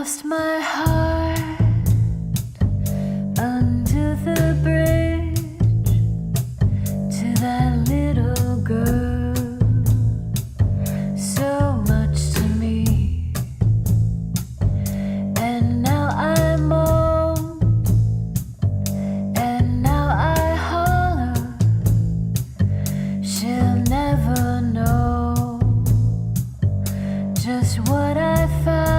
lost my heart under the bridge to that little girl, so much to me, and now I'm old, and now I holler, she'll never know just what I found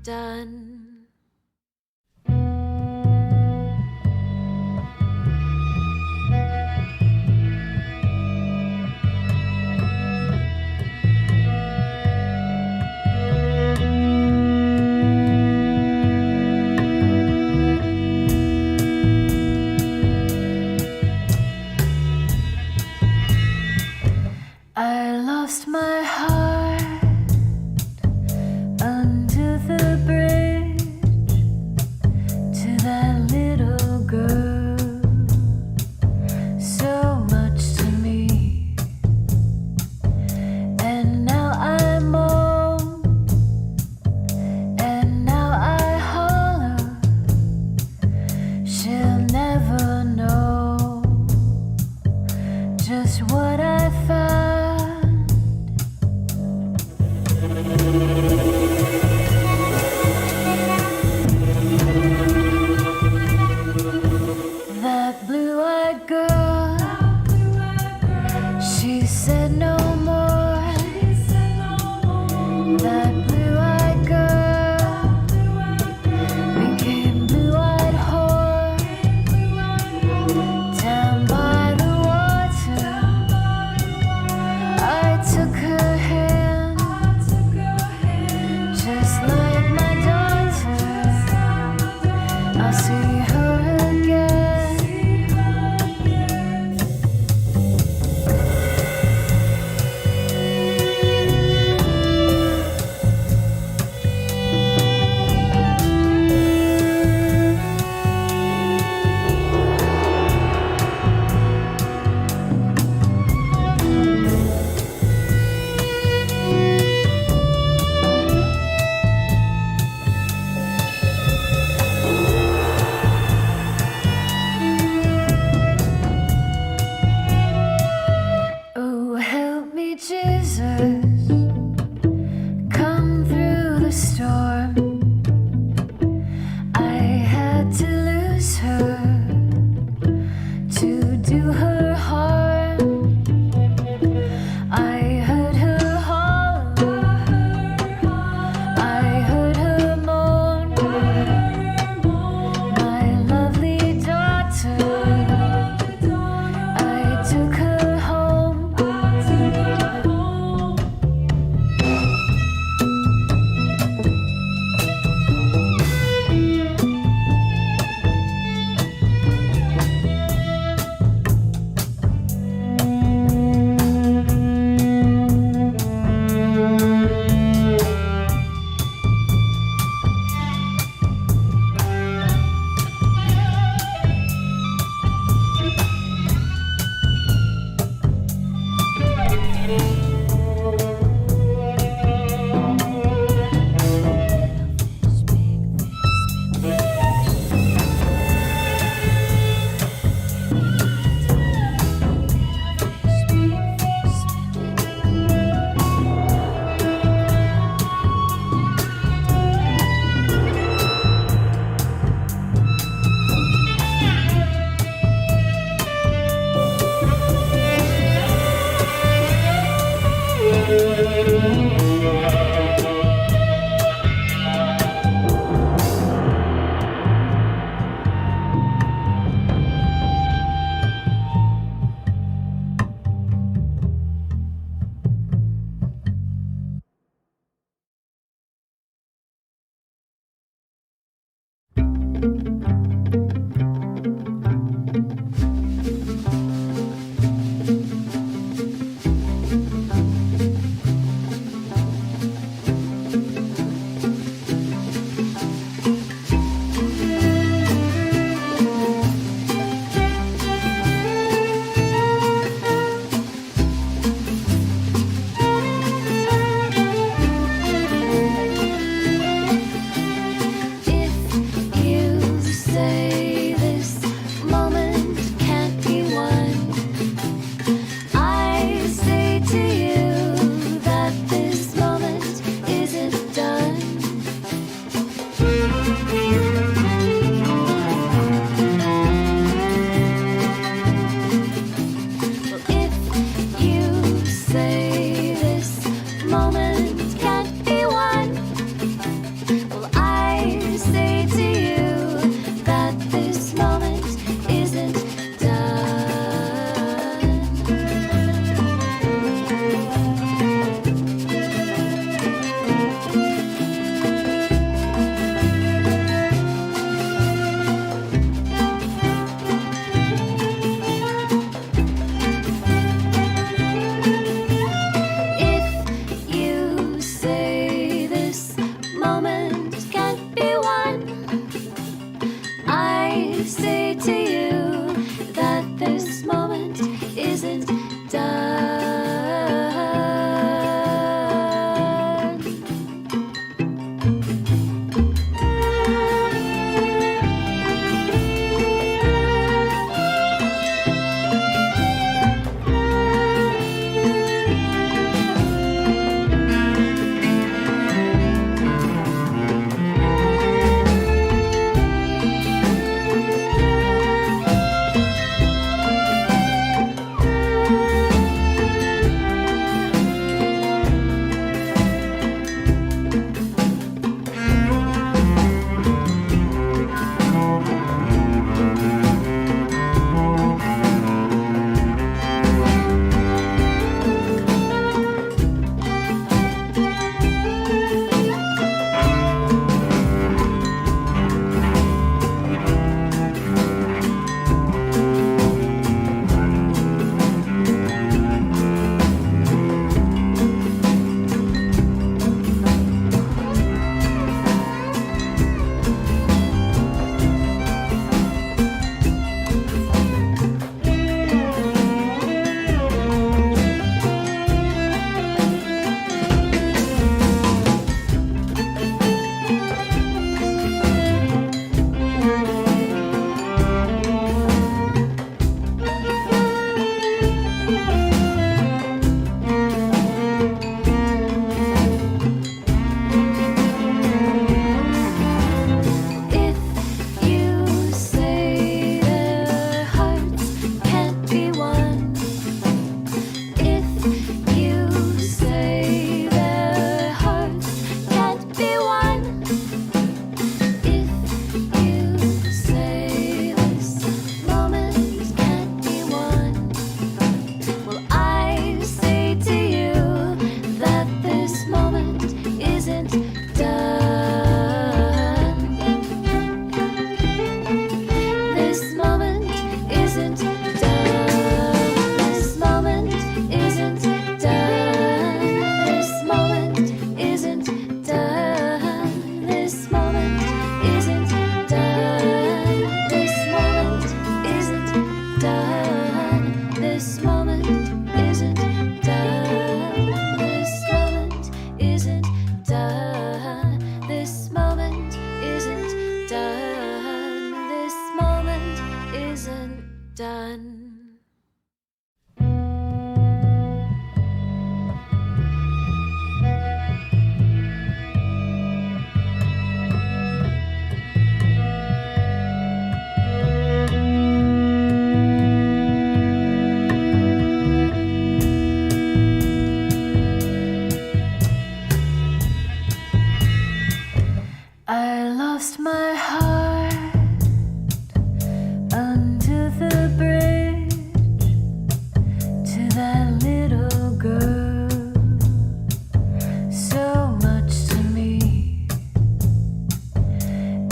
done. I lost my heart under the bridge. isn't done. This moment isn't done. This moment isn't done. I lost my heart under the bridge to that little girl. So much to me,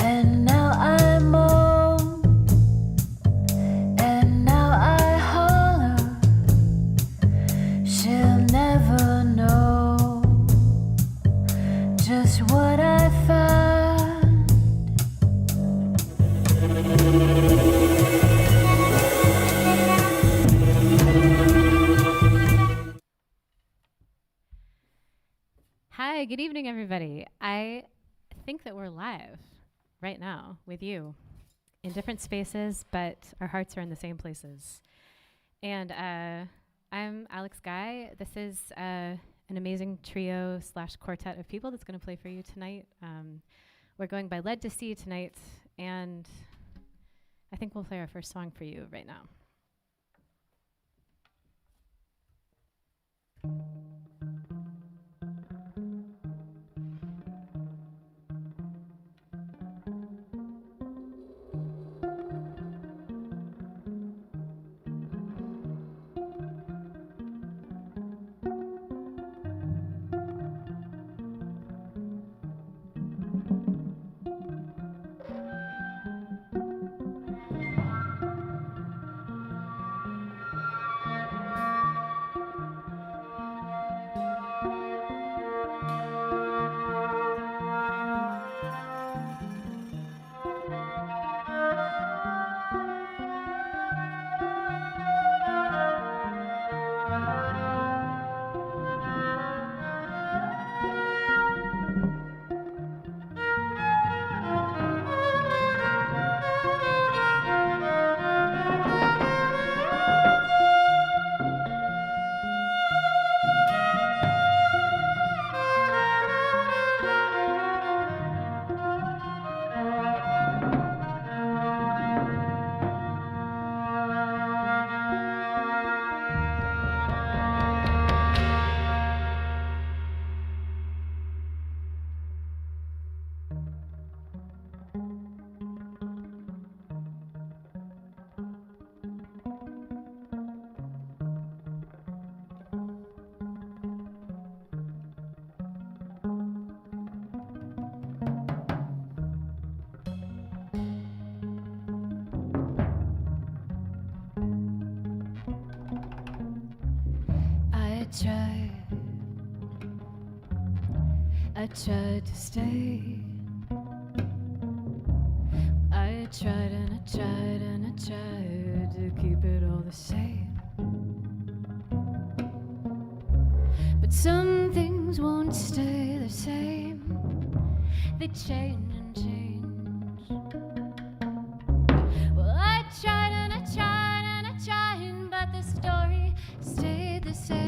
and now I'm old, and now I holler. She'll never know just what I found. Hi, good evening, everybody. I think that we're live right now with you in different spaces, but our hearts are in the same places. And I'm Alex Guy. This is an amazing trio / quartet of people that's going to play for you tonight. We're going by Led to See tonight, and I think we'll play our first song for you right now. I tried to stay. I tried and I tried and I tried to keep it all the same. But some things won't stay the same. They change and change. Well, I tried and I tried and I tried, but the story stayed the same.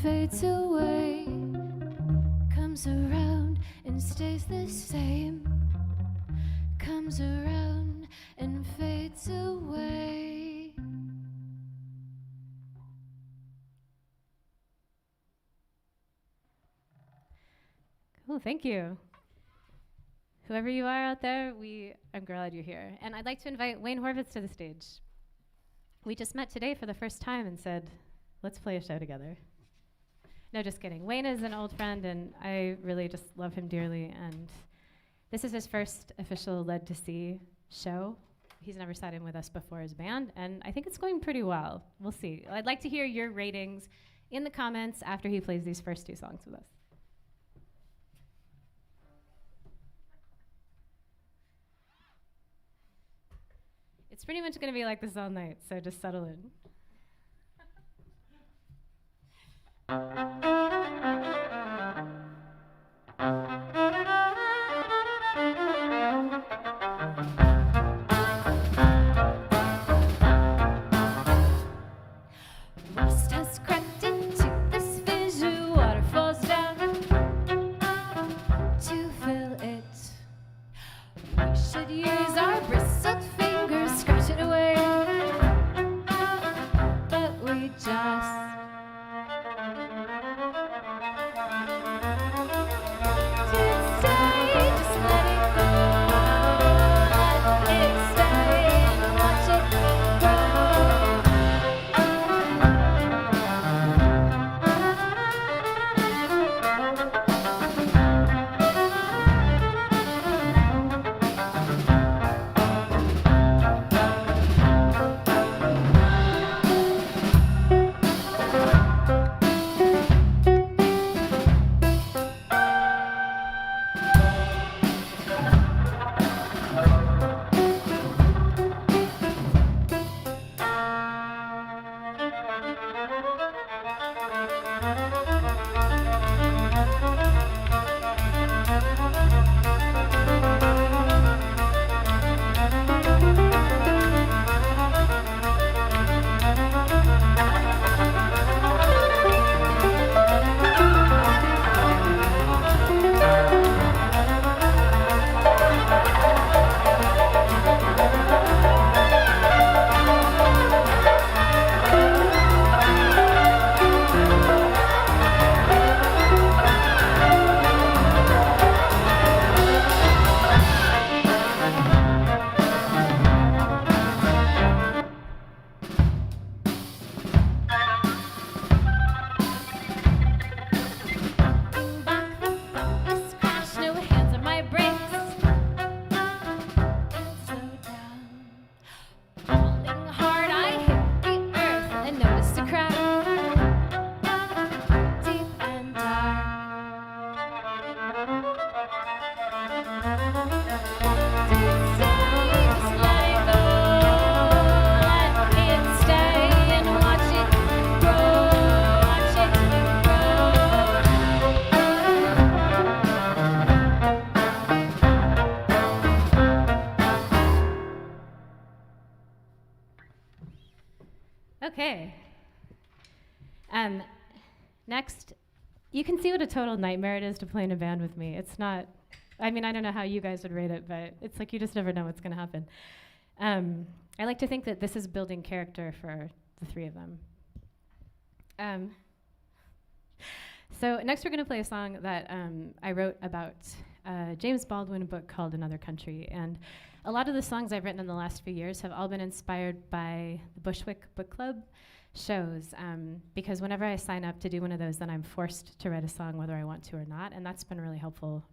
fades away, comes around and stays the same, comes around and fades away. Cool, thank you. Whoever you are out there, I'm glad you're here. And I'd like to invite Wayne Horvitz to the stage. We just met today for the first time and said, let's play a show together. No, just kidding. Wayne is an old friend, and I really just love him dearly. And this is his first official Led to See show. He's never sat in with us before as a band, and I think it's going pretty well. We'll see. I'd like to hear your ratings in the comments after he plays these first two songs with us. It's pretty much going to be like this all night, so just settle in. Rust has crept into this fissure, water falls down to fill it. We should use our bristled fingers, scratch it away, but we just Okay. Next, you can see what a total nightmare it is to play in a band with me. It's not, I mean, I don't know how you guys would rate it, but it's like you just never know what's going to happen. I like to think that this is building character for the three of them. So next we're going to play a song that I wrote about a James Baldwin book called Another Country. And a lot of the songs I've written in the last few years have all been inspired by the Bushwick Book Club shows, because whenever I sign up to do one of those, then I'm forced to write a song whether I want to or not, and that's been really helpful.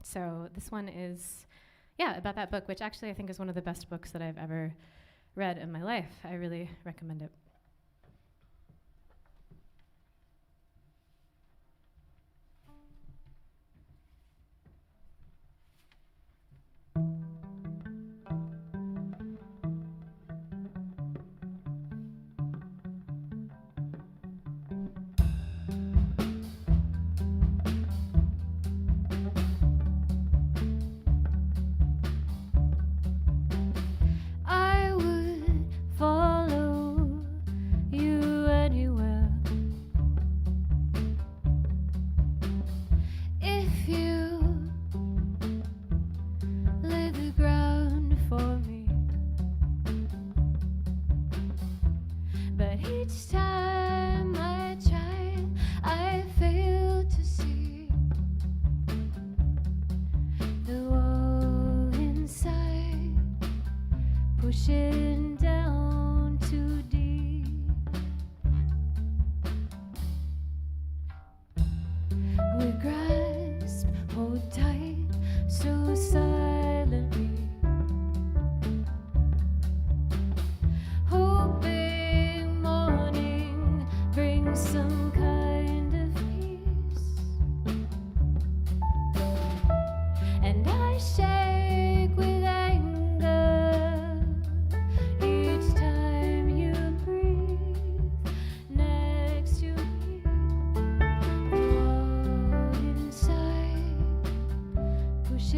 So this one is, about that book, which actually I think is one of the best books that I've ever read in my life. I really recommend it. I would follow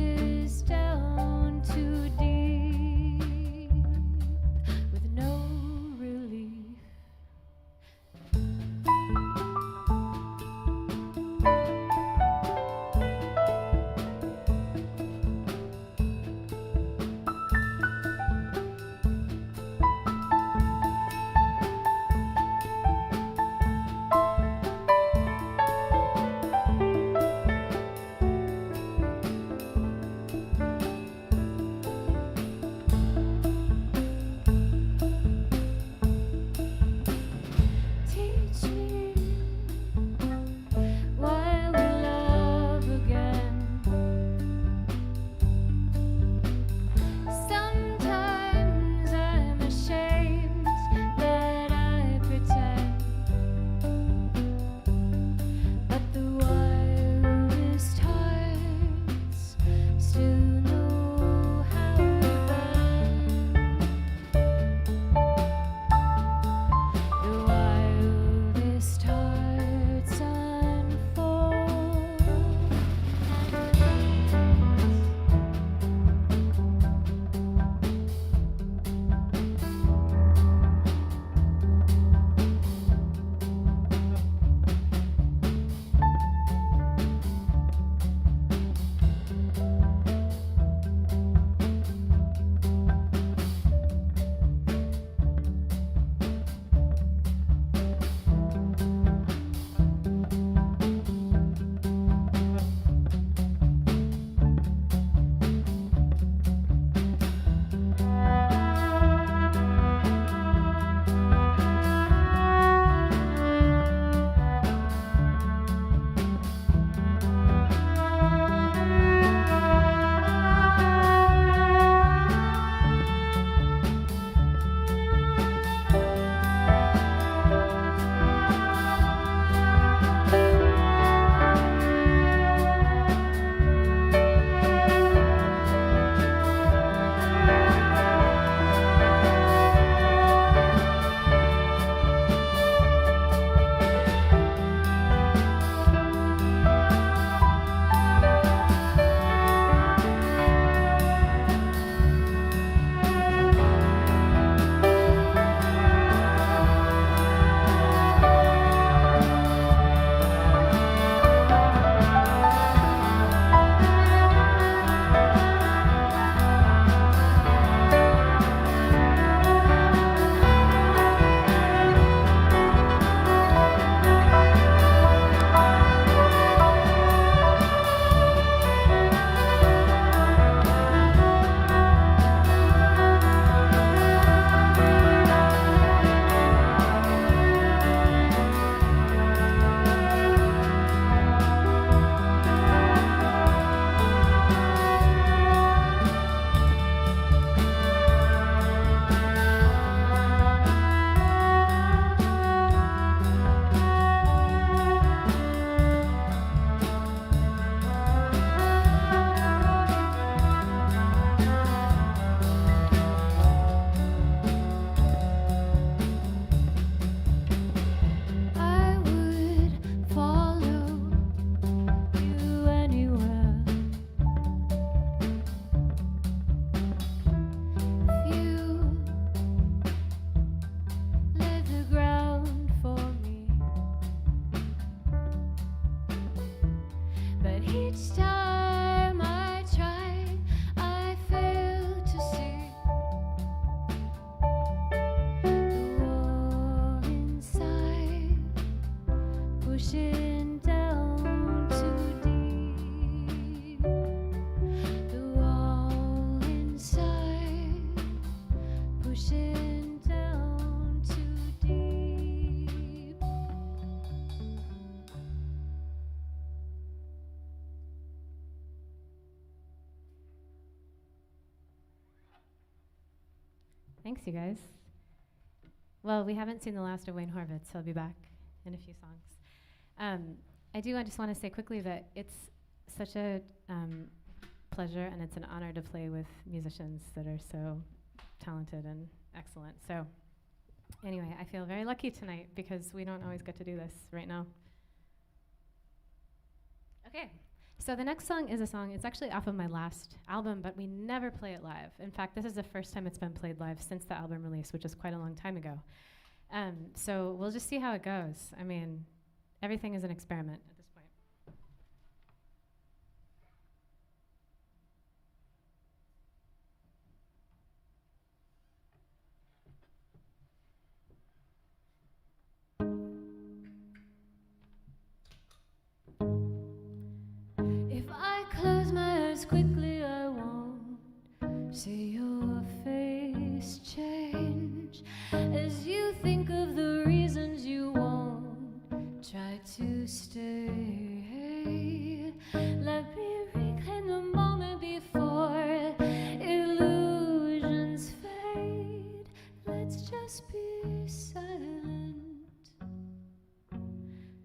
pushes down too deep with no relief. Teach me why we love again. Sometimes I'm ashamed that I pretend, but the wildest hearts still know how to bend. The wildest hearts unfold. I would follow you anywhere if you laid the ground for me. But each time I try, I fail to see the wall inside pushing down too deep. The wall inside pushing down too deep. Thanks, you guys. Well, we haven't seen the last of Wayne Horvitz, so I'll be back in a few songs. I just want to say quickly that it's such a pleasure and it's an honor to play with musicians that are so talented and excellent. So anyway, I feel very lucky tonight because we don't always get to do this right now. Okay, So the next song is a song, it's actually off of my last album, but we never play it live. In fact, this is the first time it's been played live since the album release, which is quite a long time ago. So we'll just see how it goes. I mean, everything is an experiment at this point. If I close my eyes quickly, I won't see your face change. As you think of the reasons you won't try to stay, let me reclaim the moment before illusions fade. Let's just be silent,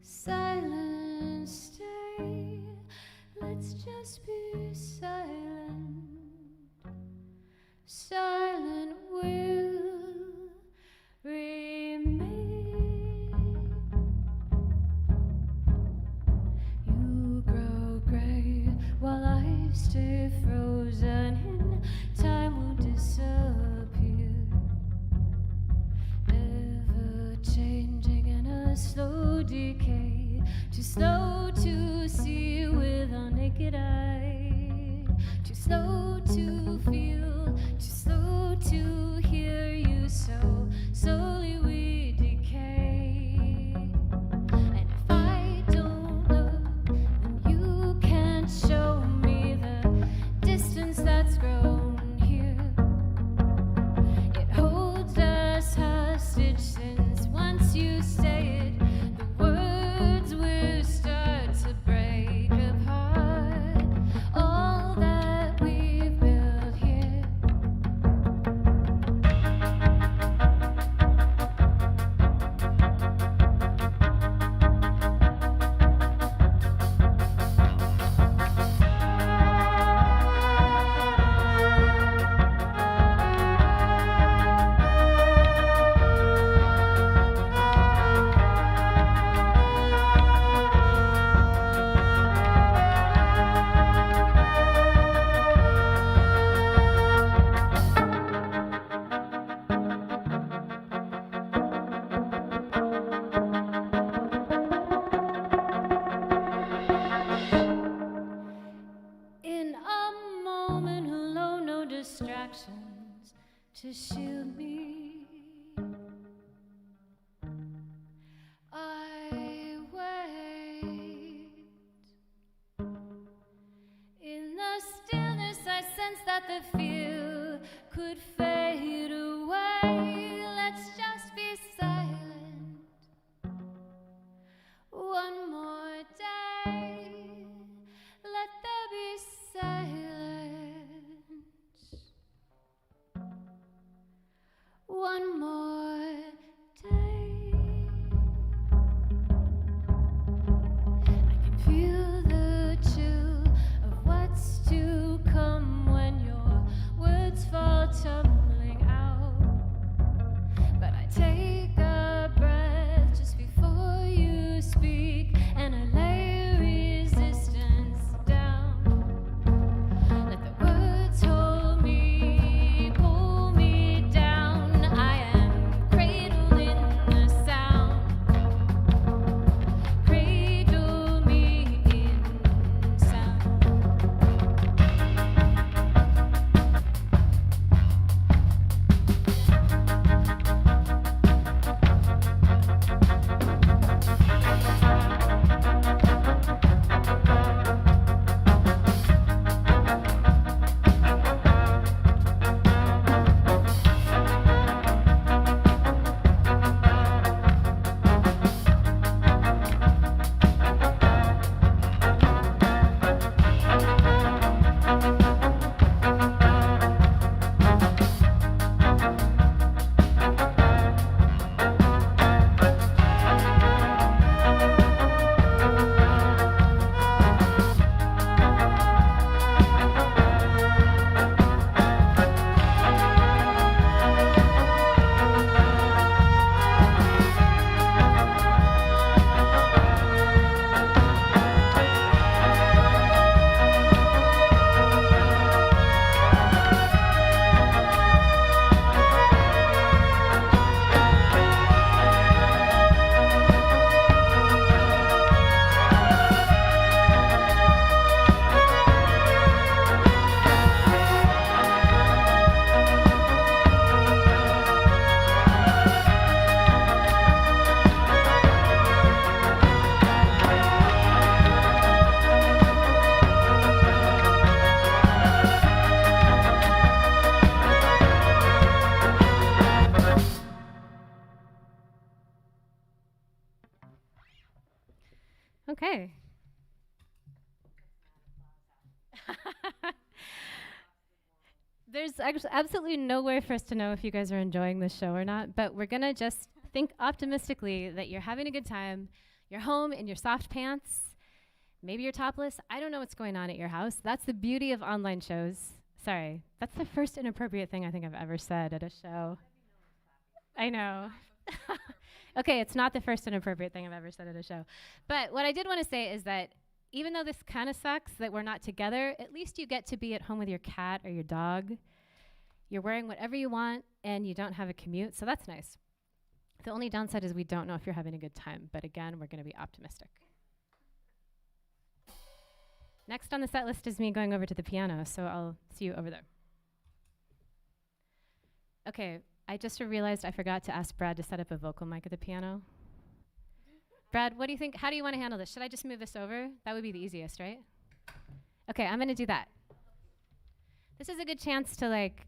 silent, stay. Let's just be silent, silent will remain. You grow gray while I stay frozen in time will disappear, ever changing in a slow decay, too slow to see with our naked eye, too slow to feel, too slow to hear you, so slowly we decay. And if I don't look, then you can't show me the distance that's grown here. It holds us hostage since once you say it, the words will start to break apart all that we've built here. In a moment alone, no distractions to shield me. I wait. In the stillness, I sense that the fear could fade away. Let's just be silent one more day. Let there be silence one more day. I can feel the chill of what's to come when your words fall tumbling out. Okay. There's absolutely no way for us to know if you guys are enjoying this show or not, but we're going to just think optimistically that you're having a good time. You're home in your soft pants. Maybe you're topless. I don't know what's going on at your house. That's the beauty of online shows. Sorry, that's the first inappropriate thing I think I've ever said at a show. I know. Okay, it's not the first inappropriate thing I've ever said at a show. But what I did want to say is that even though this kind of sucks that we're not together, at least you get to be at home with your cat or your dog. You're wearing whatever you want, and you don't have a commute, so that's nice. The only downside is we don't know if you're having a good time, but again, we're going to be optimistic. Next on the set list is me going over to the piano, so I'll see you over there. Okay, I just realized I forgot to ask Brad to set up a vocal mic at the piano. Brad, what do you think? How do you want to handle this? Should I just move this over? That would be the easiest, right? Okay, I'm going to do that. This is a good chance to, like,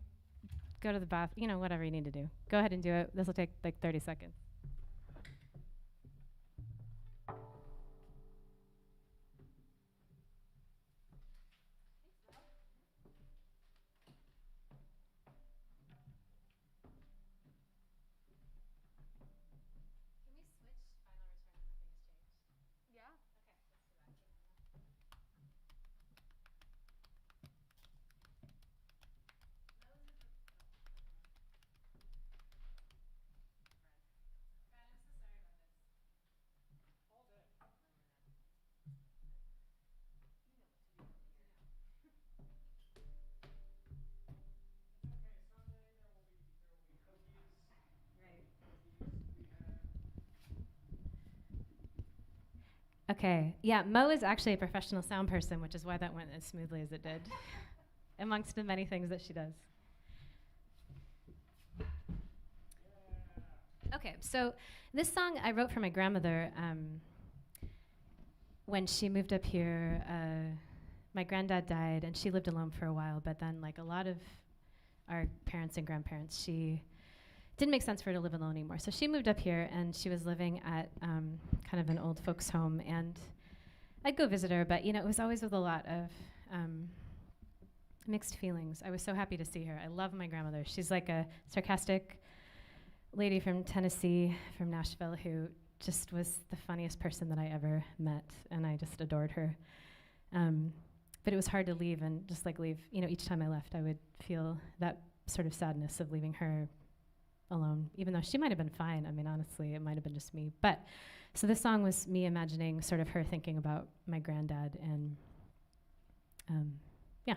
go to the bath, you know, whatever you need to do. Go ahead and do it. This will take, like, 30 seconds. Okay, yeah, Moe is actually a professional sound person, which is why that went as smoothly as it did, amongst the many things that she does. Okay, so this song I wrote for my grandmother when she moved up here. My granddad died, and she lived alone for a while, but then, like a lot of our parents and grandparents, she didn't make sense for her to live alone anymore. So she moved up here, and she was living at kind of an old folks' home. And I'd go visit her, but you know, it was always with a lot of mixed feelings. I was so happy to see her. I love my grandmother. She's like a sarcastic lady from Tennessee, from Nashville, who just was the funniest person that I ever met, and I just adored her. But it was hard to leave, and just like leave, you know, each time I left, I would feel that sort of sadness of leaving her alone, even though she might have been fine. I mean, honestly, it might have been just me. But so this song was me imagining sort of her thinking about my granddad, and yeah.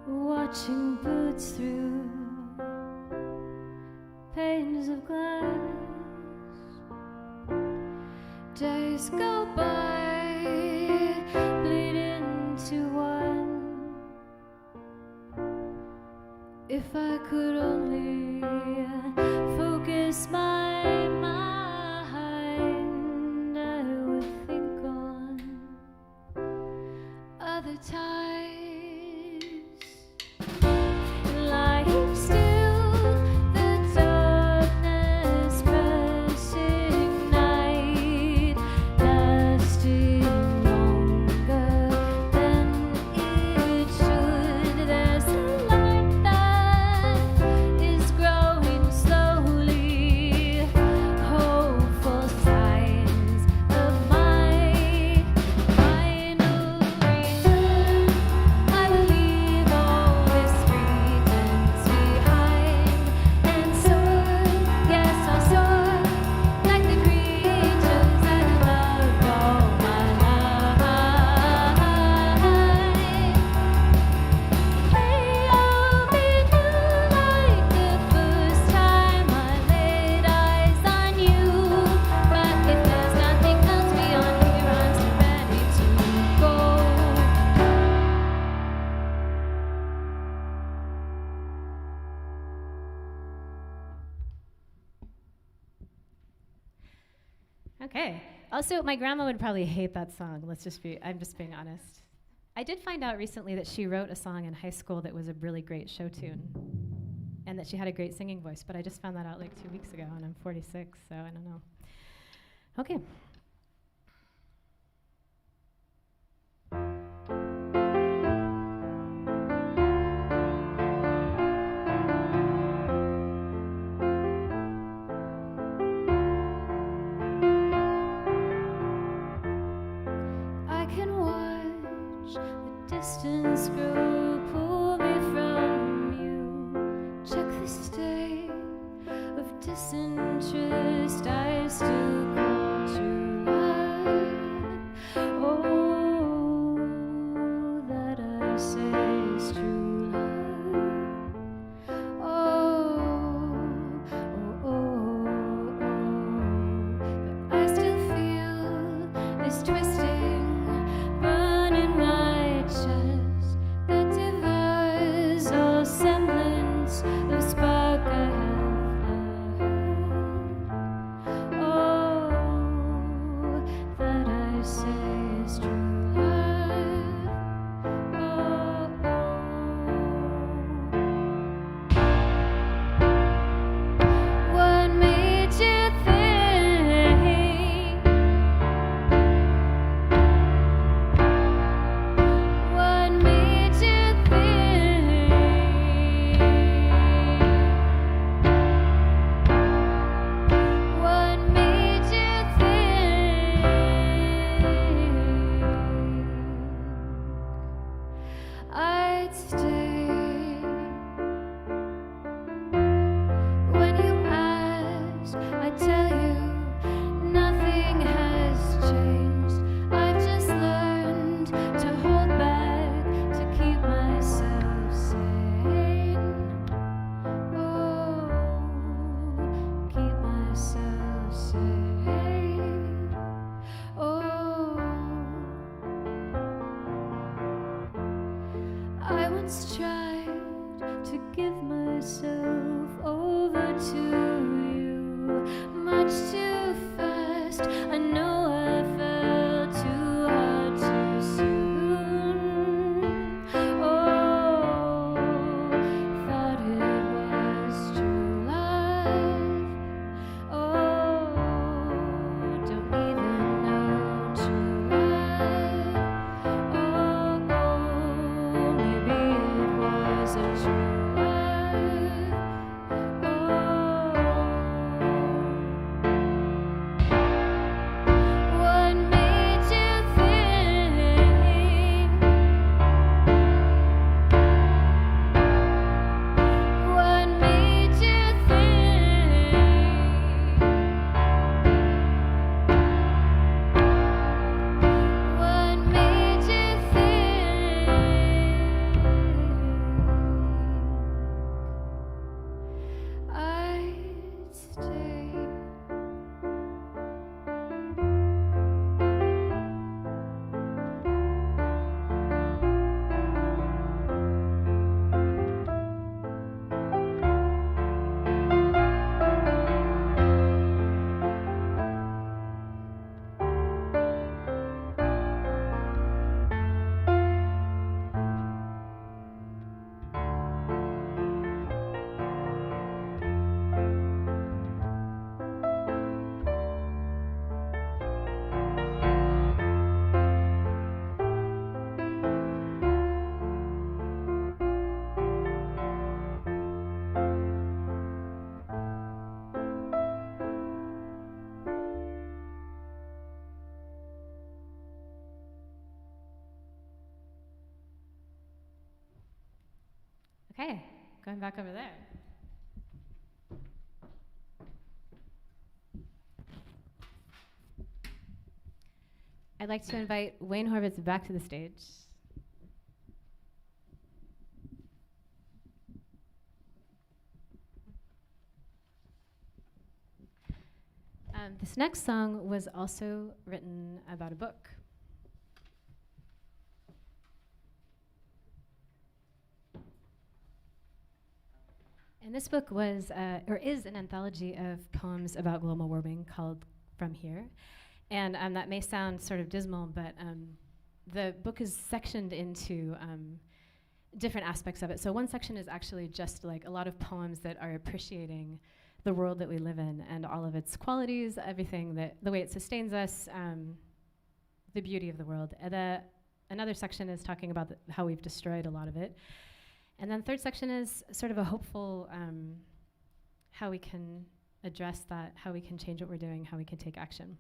Watching boots through panes of glass, days go by, bleed into one. If I could only focus my mind, I would think on other times. Okay. Also, my grandma would probably hate that song. I'm just being honest. I did find out recently that she wrote a song in high school that was a really great show tune and that she had a great singing voice, but I just found that out like 2 weeks ago and I'm 46, so I don't know. Okay. Distance grow, pull me from you. Check the state of disinterest. I still call true love. Oh, that I say is true love. Oh, oh, oh, oh. But I still feel this twisting burn in my chest that devours all semblance of spark I have had. Oh, that I say is true love. Oh, oh. What made you think? What made you think? What made you think I'd stay? When you ask, I tell you nothing has changed. I've just learned to hold back to keep myself sane. Oh, keep myself sane. Oh, I once tried to give myself over to you much too fast. I know I fell too hard too soon. Oh, thought it was true love. Oh, don't even know true love. Oh, maybe it was a true love. What made you think? What made you think? What made you think I'd stay? Okay, going back over there. I'd like to invite Wayne Horvitz back to the stage. This next song was also written about a book. And this book was, or is, an anthology of poems about global warming called from here. And that may sound sort of dismal, but the book is sectioned into different aspects of it. So one section is actually just like a lot of poems that are appreciating the world that we live in and all of its qualities, everything that, the way it sustains us, the beauty of the world. Another section is talking about how we've destroyed a lot of it. And then third section is sort of a hopeful, how we can address that, how we can change what we're doing, how we can take action.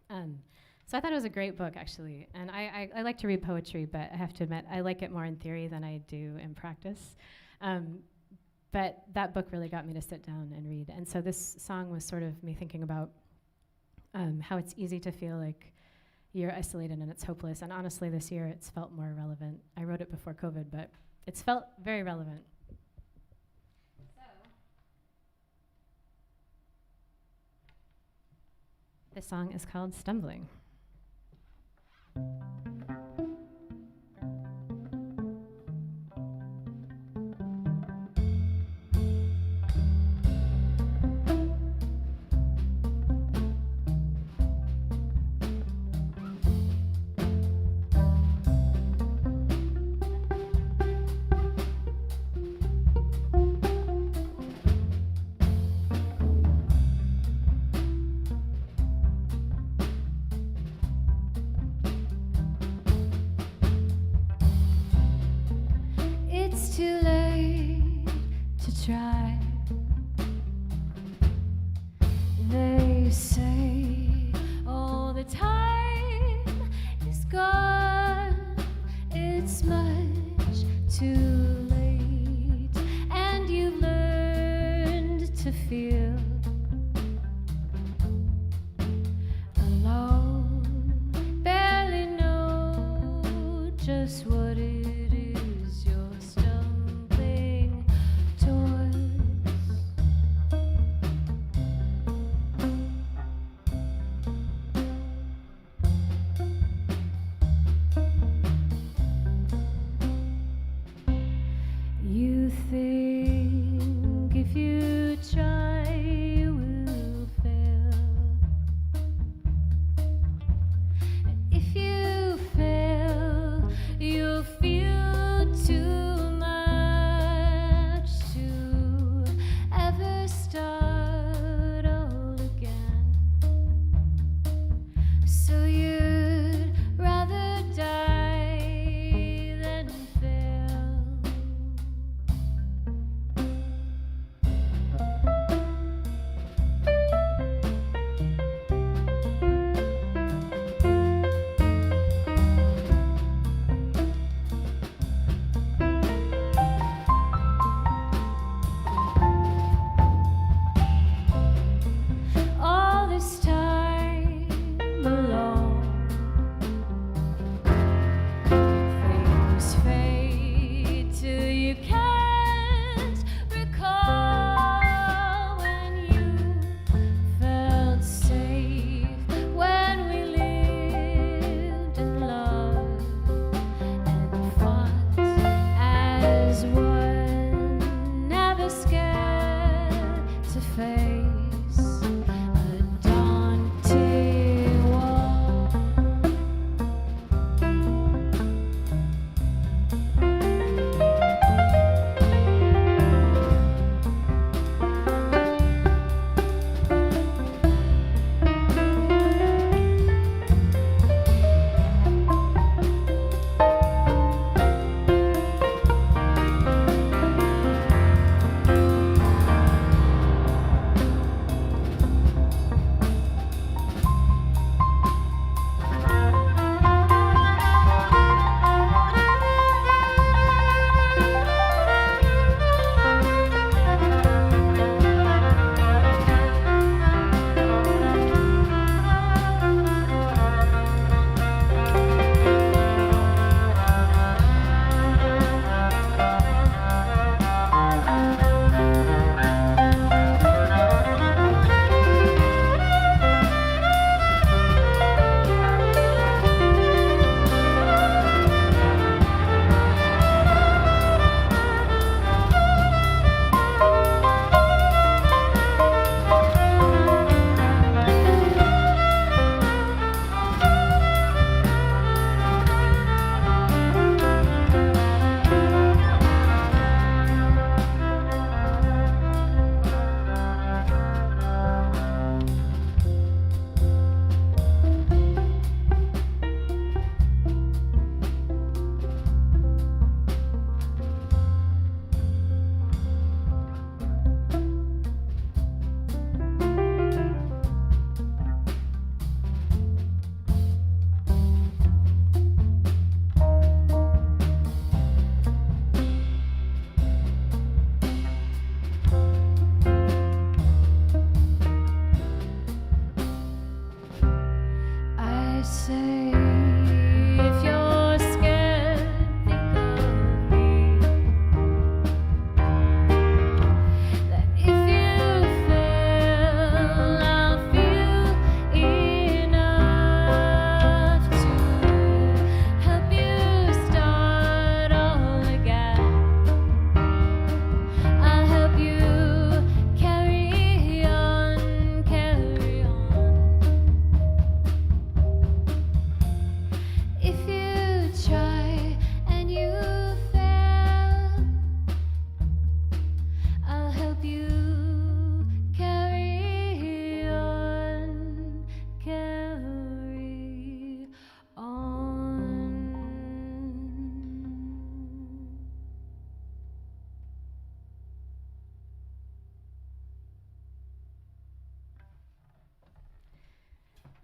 So I thought it was a great book, actually. And I like to read poetry, but I have to admit, I like it more in theory than I do in practice. But that book really got me to sit down and read. And so this song was sort of me thinking about how it's easy to feel like you're isolated and it's hopeless. And honestly, this year, it's felt more relevant. I wrote it before COVID, but it's felt very relevant. So this song is called Stumbling. Too late to try. They say all the time is gone. It's much too late, and you've learned to feel alone. Barely know just what it is you're stumbling towards.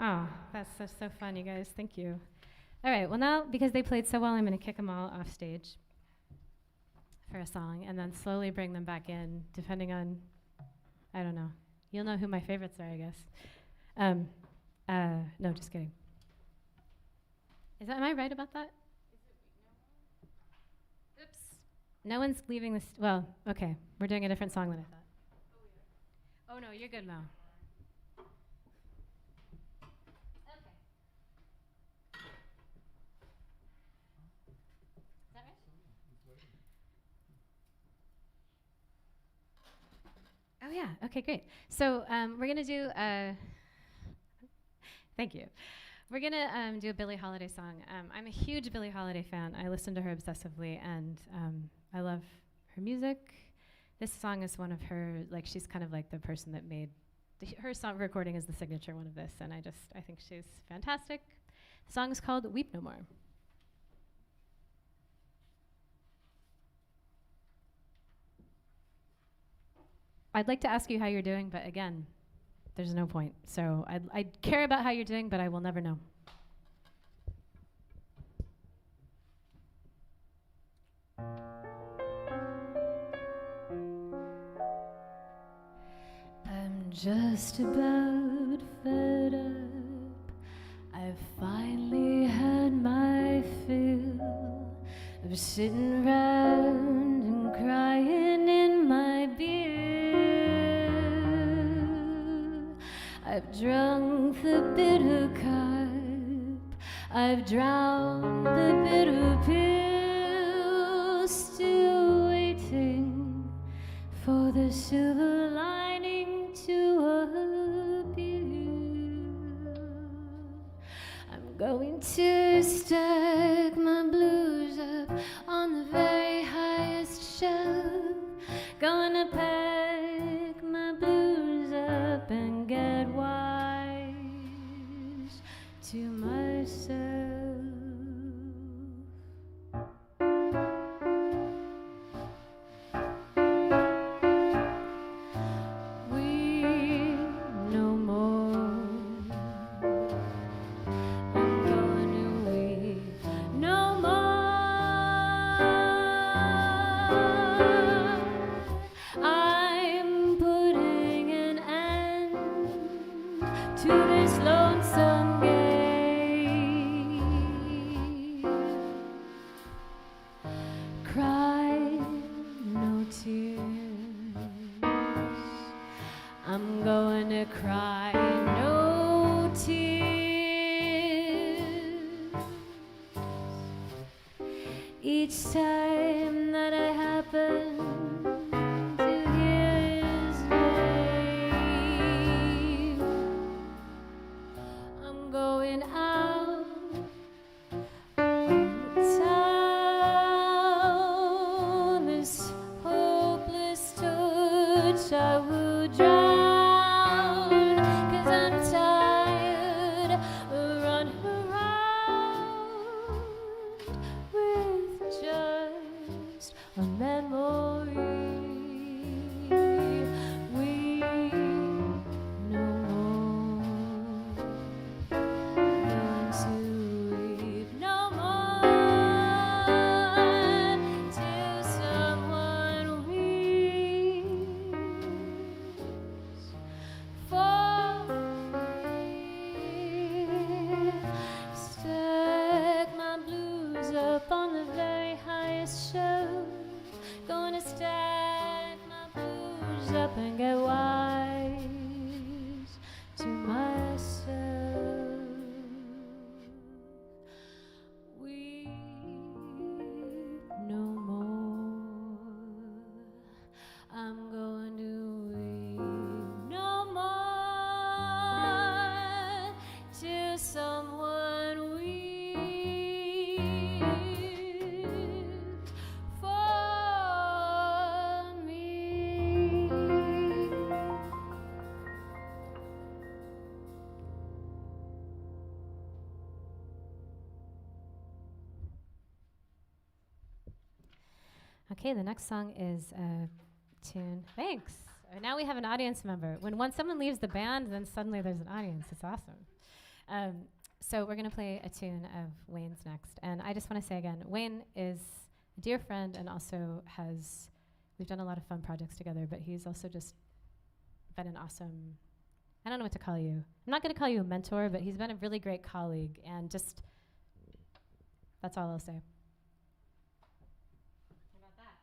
Oh, that's so fun, you guys. Thank you. All right, well now, because they played so well, I'm going to kick them all off stage for a song and then slowly bring them back in, depending on, I don't know. You'll know who my favorites are, I guess. No, just kidding. Am I right about that? Oops. No one's leaving this. Well, okay. We're doing a different song than I thought. Oh, no, you're good, Mo. Okay. Is that right? Oh, yeah. Okay, great. So we're going to do thank you. We're going to do a Billie Holiday song. I'm a huge Billie Holiday fan. I listen to her obsessively, and I love her music. This song is one of her, like, she's kind of like the person that made, her song recording is the signature one of this, and I think she's fantastic. The song is called Weep No More. I'd like to ask you how you're doing, but again, there's no point. So I care about how you're doing, but I will never know. I'm just about fed up. I've finally had my fill of sitting round and crying in my beer. I've drunk the bitter cup, I've drowned the bitter pill, still waiting for the silver lining to appear. I'm going to stack my blues up on the very highest shelf, gonna pack my blues up and get wise to myself. Weep no more. I'm going to weep no more. I'm putting an end to this lonesome game. Cry no tears. I'm going to cry no tears. Each time that I happen to hear his name, I'm going out of town. This hopeless touch I would drown, 'cause I'm tired of running around with just a memory. Weep no more. Going to weep no more till someone weeps for me. Stack my blues up on the very highest shelf. Gonna stack my blues up and get wise to myself. Weep no more. I'm going to weep no more till someone weeps for me. Okay, the next song is a tune. Thanks. Now we have an audience member. When someone leaves the band, then suddenly there's an audience. It's awesome. So we're going to play a tune of Wayne's next. And I just want to say again, Wayne is a dear friend and also we've done a lot of fun projects together, but he's also just been an awesome, I don't know what to call you. I'm not going to call you a mentor, but he's been a really great colleague, and just, that's all I'll say. How about that?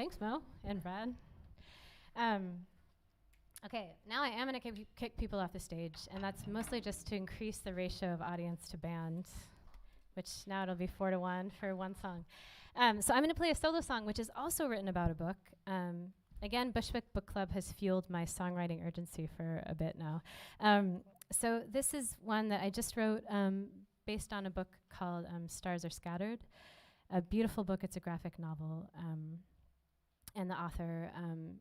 Thanks, Moe and Brad. Okay, now I am going to kick people off the stage, and that's mostly just to increase the ratio of audience to band, which now it'll be 4-to-1 for one song. So I'm going to play a solo song, which is also written about a book. Again, Bushwick Book Club has fueled my songwriting urgency for a bit now. So this is one that I just wrote based on a book called Stars Are Scattered, a beautiful book. It's a graphic novel, and the author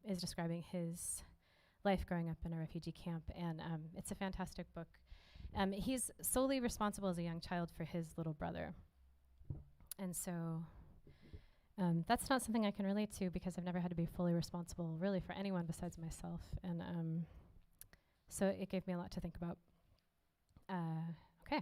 is describing his life growing up in a refugee camp, and it's a fantastic book. He's solely responsible as a young child for his little brother, and so that's not something I can relate to because I've never had to be fully responsible really for anyone besides myself, and so it gave me a lot to think about. Okay.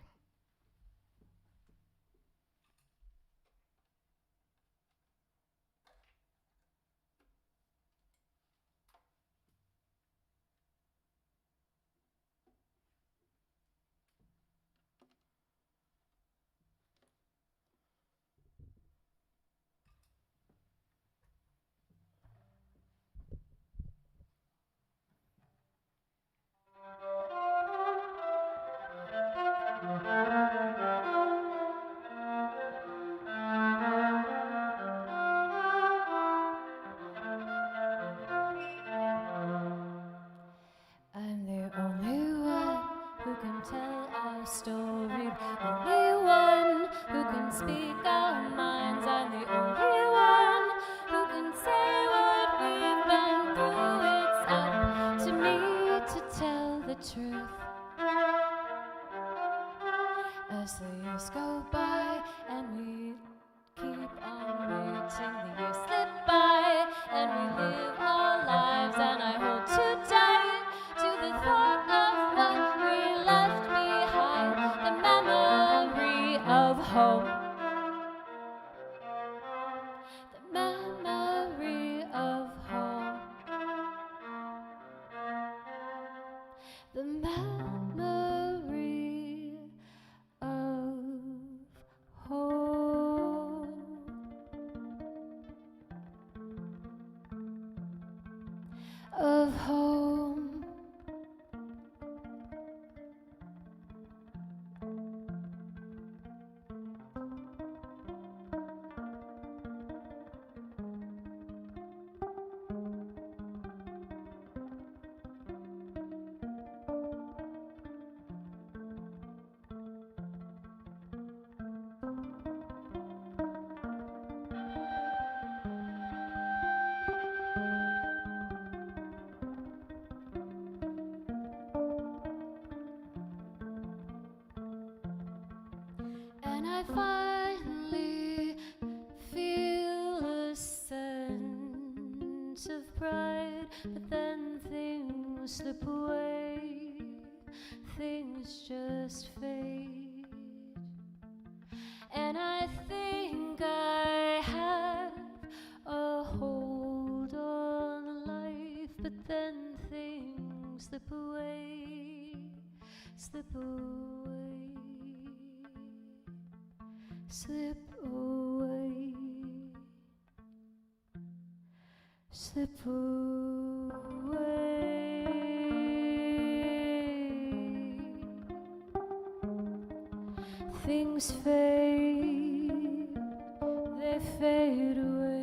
I'm the only one who can tell our story, only one who can speak our minds. I'm the only one who can say what we've been through. It's up to me to tell the truth. As the years go by and we keep on waiting, the years slip by and we live our lives, and I hold too tight to the thought of what we left behind, the memory of home, the memory of home, the memory of home, of home. And I finally feel a sense of pride, but then things slip away, things just fade. And I think I have a hold on life, but then things slip away, slip away, slip away, slip away. Things fade, they fade away.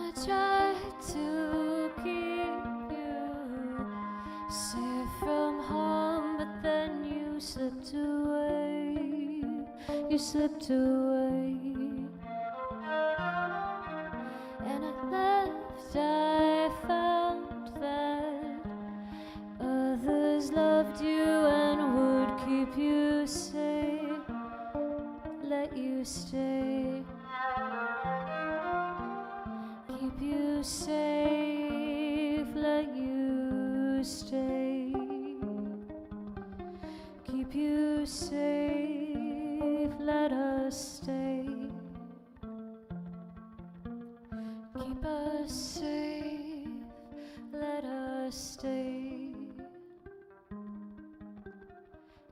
I tried to keep you safe from harm, but then you slipped away. You slipped away. And at last I found that others loved you and would keep you safe, let you stay, keep you safe, let you stay, keep you safe, let us stay. Keep us safe, let us stay.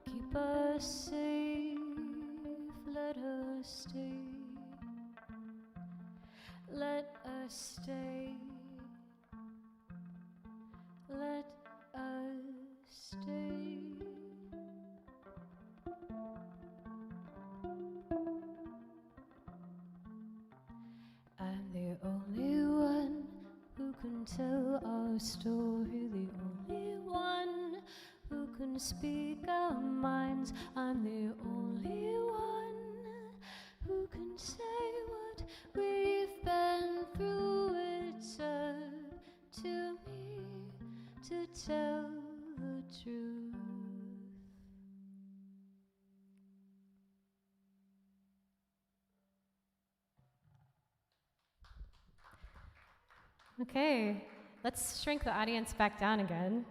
Keep us safe, let us stay. Let us stay. Let us stay. I'm the only one who can tell our story, the only one who can speak our minds. I'm the only one who can say what we've been through. It's up to me to tell the truth. Okay, let's shrink the audience back down again.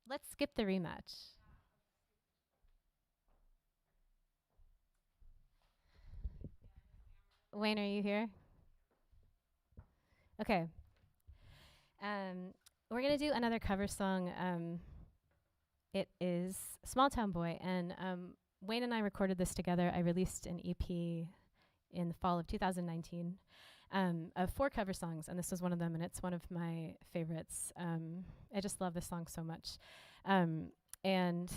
Let's skip the rematch. Wayne, are you here? Okay. We're gonna do another cover song. It is Small Town Boy, and Wayne and I recorded this together. I released an EP in the fall of 2019 of 4 cover songs, and this was one of them, and it's one of my favorites. I just love this song so much. And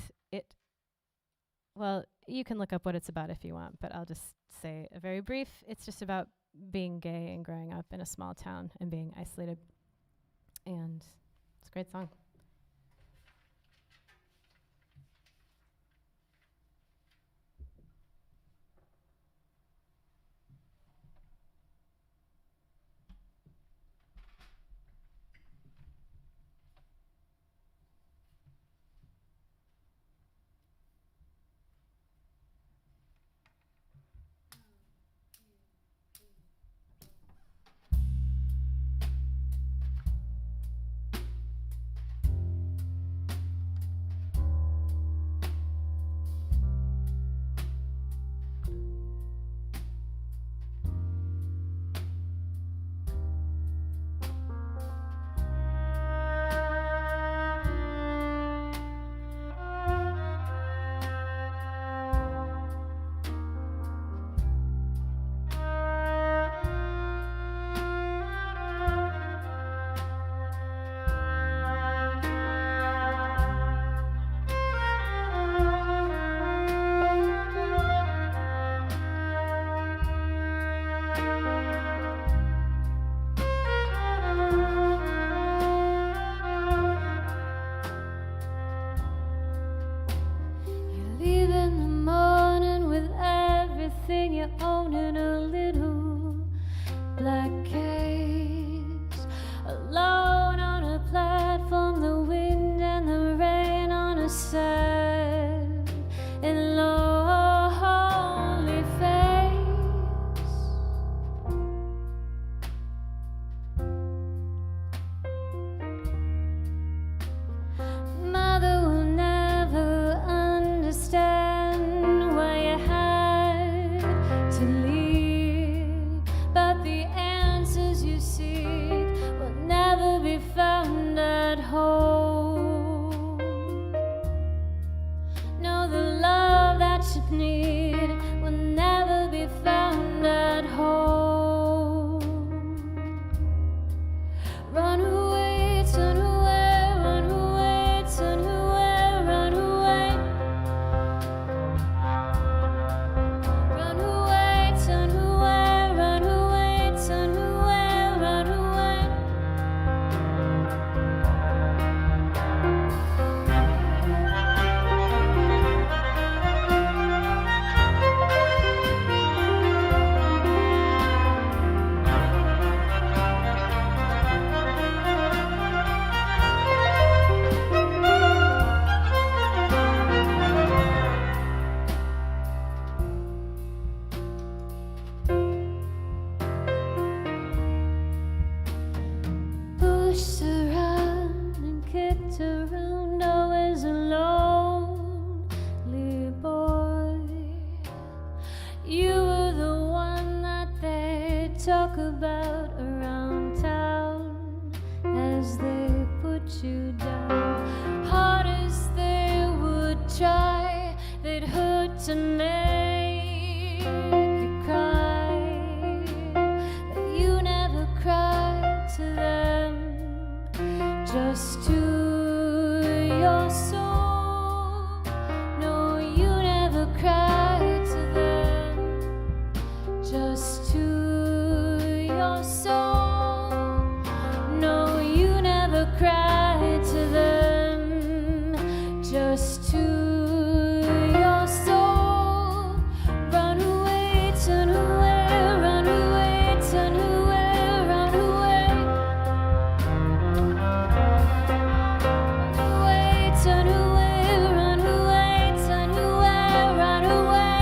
well, you can look up what it's about if you want, but I'll just say a very brief. It's just about being gay and growing up in a small town and being isolated. And it's a great song. But the answers you seek will never they'd hurt to make you cry, but you never cried to them, just to your soul. No, you never cried to them, just to your soul. No, you never cried to them, just to your soul. Run away, turn away, run away, turn away, run away. Run away, turn away, run away, turn away, run away.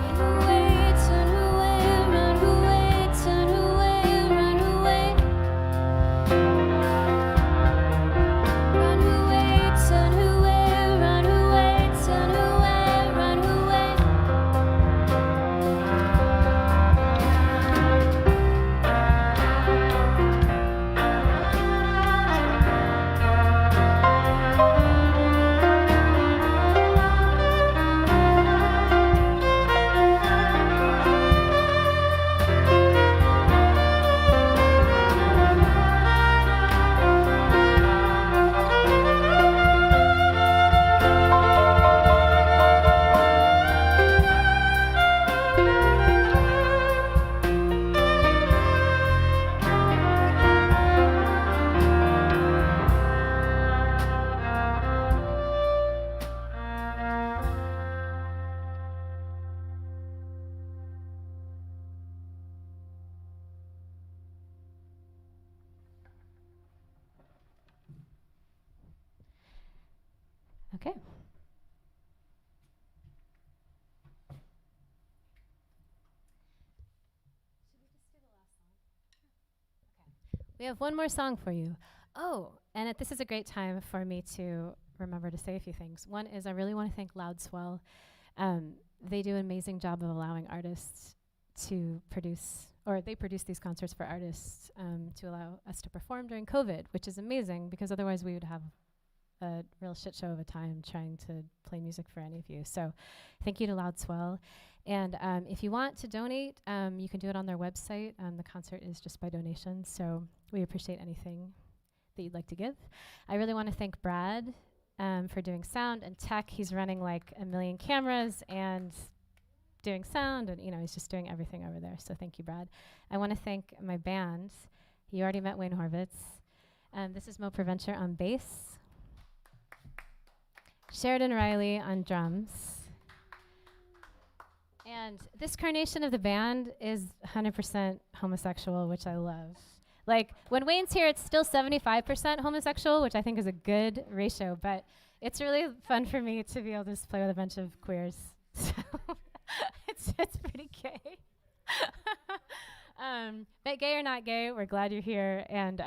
Run away, turn away, run away, turn away, run away. Run away, turn away, run away, turn away, run away. Okay. We have one more song for you. Oh, and this is a great time for me to remember to say a few things. One is I really want to thank Loudswell. They do an amazing job of allowing artists to produce, or they produce these concerts for artists to allow us to perform during COVID, which is amazing because otherwise we would have a real shit show of a time trying to play music for any of you. So thank you to Loudswell. And if you want to donate, you can do it on their website. The concert is just by donation, so we appreciate anything that you'd like to give. I really want to thank Brad for doing sound and tech. He's running like a million cameras and doing sound, and he's just doing everything over there. So thank you, Brad. I want to thank my band. You already met Wayne Horvitz. This is Moe Provencher on bass. Sheridan Riley on drums. And this carnation of the band is 100% homosexual, which I love. Like, when Wayne's here, it's still 75% homosexual, which I think is a good ratio, but it's really fun for me to be able to just play with a bunch of queers. So it's pretty gay. But gay or not gay, we're glad you're here. And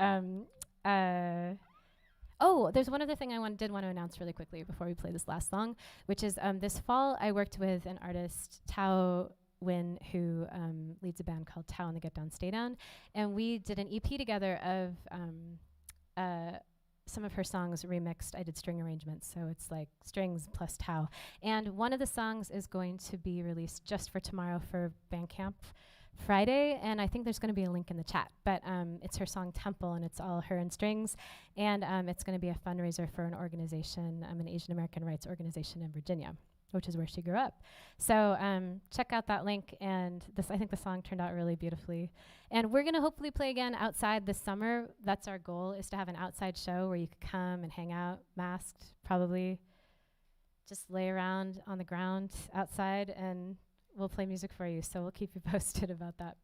oh, there's one other thing I did want to announce really quickly before we play this last song, which is this fall I worked with an artist, Thao, who leads a band called Thao and the Get Down, Stay Down. And we did an EP together of some of her songs remixed. I did string arrangements, so it's like strings plus Thao. And one of the songs is going to be released just for tomorrow for Bandcamp Friday, and I think there's going to be a link in the chat. But it's her song Temple, and it's all her and strings. And it's going to be a fundraiser for an organization, an Asian American rights organization in Virginia, which is where she grew up. So check out that link, and I think the song turned out really beautifully. And we're gonna hopefully play again outside this summer. That's our goal, is to have an outside show where you could come and hang out, masked, probably just lay around on the ground outside, and we'll play music for you. So we'll keep you posted about that.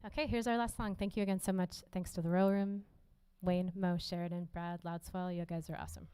Okay, here's our last song. Thank you again so much. Thanks to the Row Room, Wayne, Moe, Sheridan, Brad, Loudswell. You guys are awesome.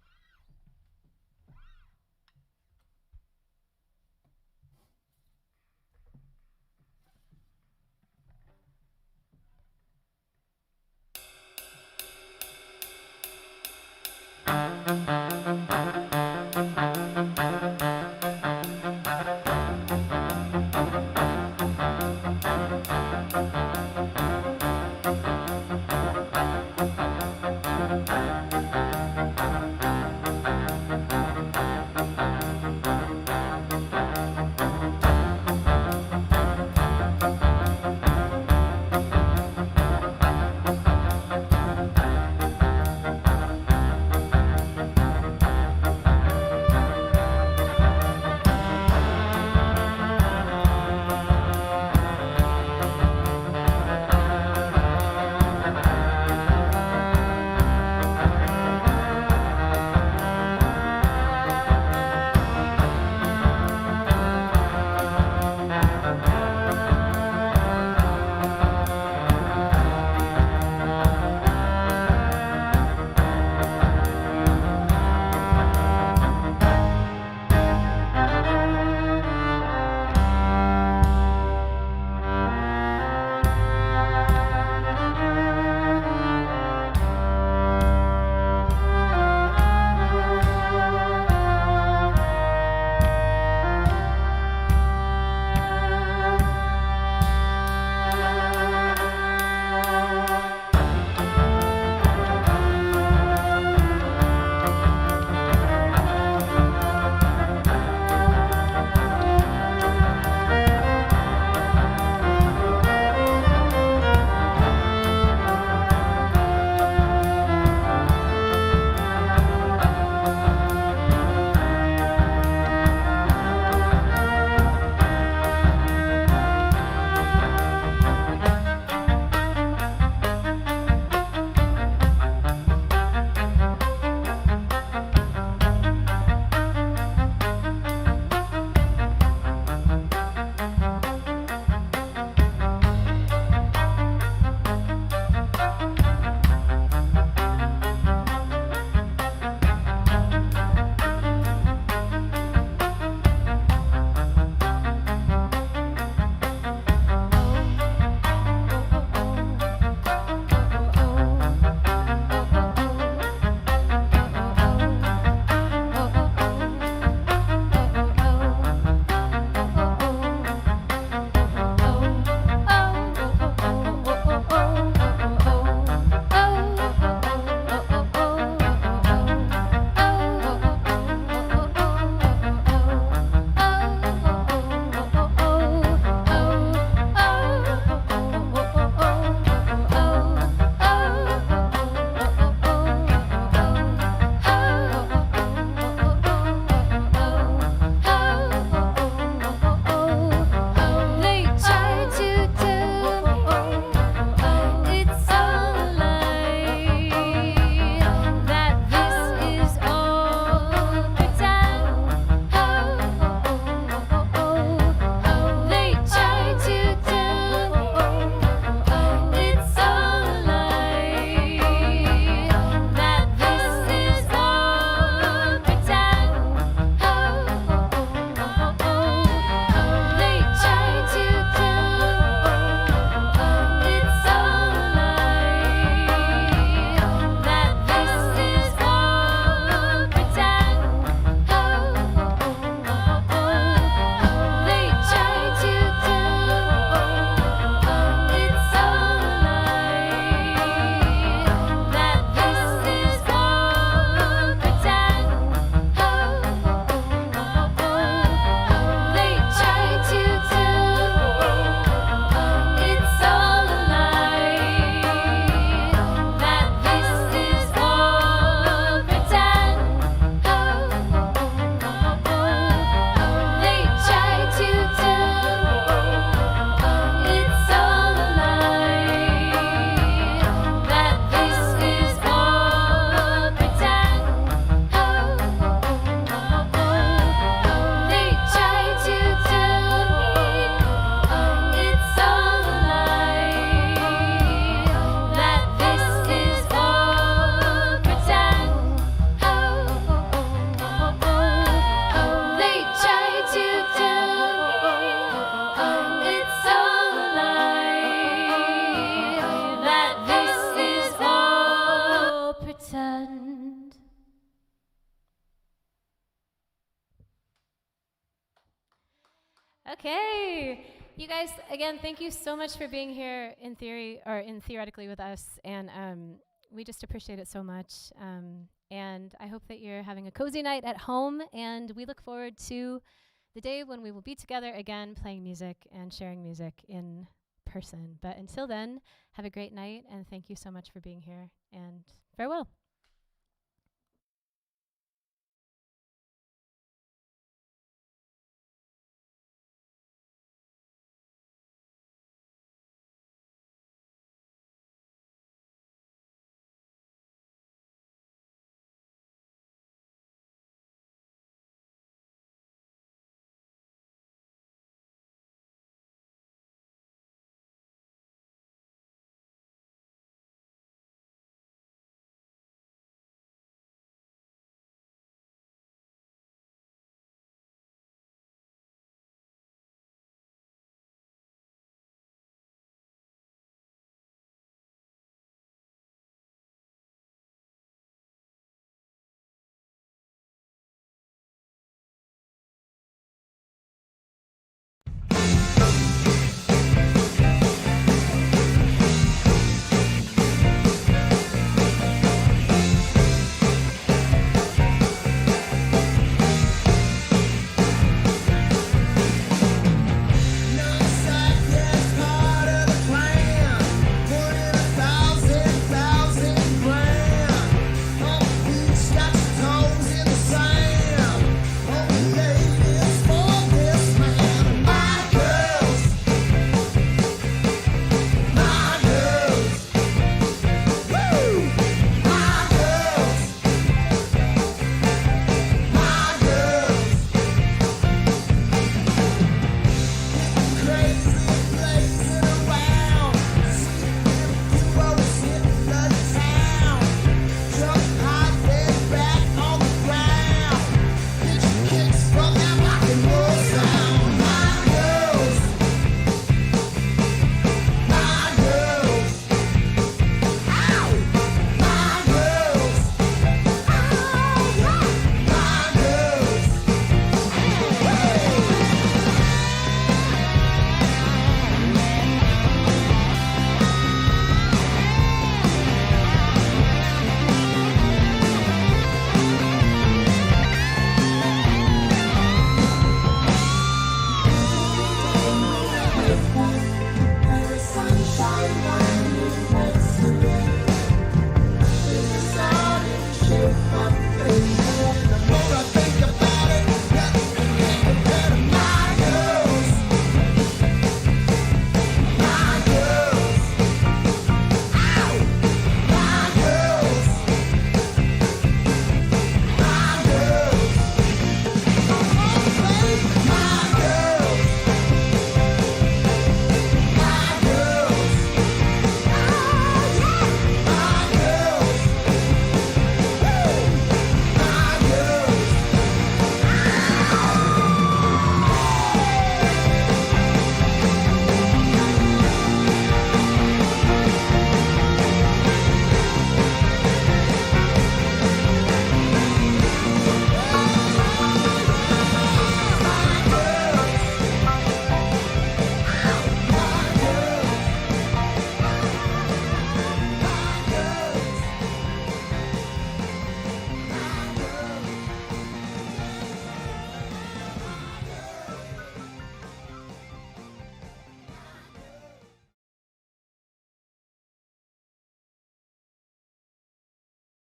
Okay. You guys, again, thank you so much for being here in theory or in theoretically with us. And we just appreciate it so much. And I hope that you're having a cozy night at home. And we look forward to the day when we will be together again, playing music and sharing music in person. But until then, have a great night. And thank you so much for being here. And farewell.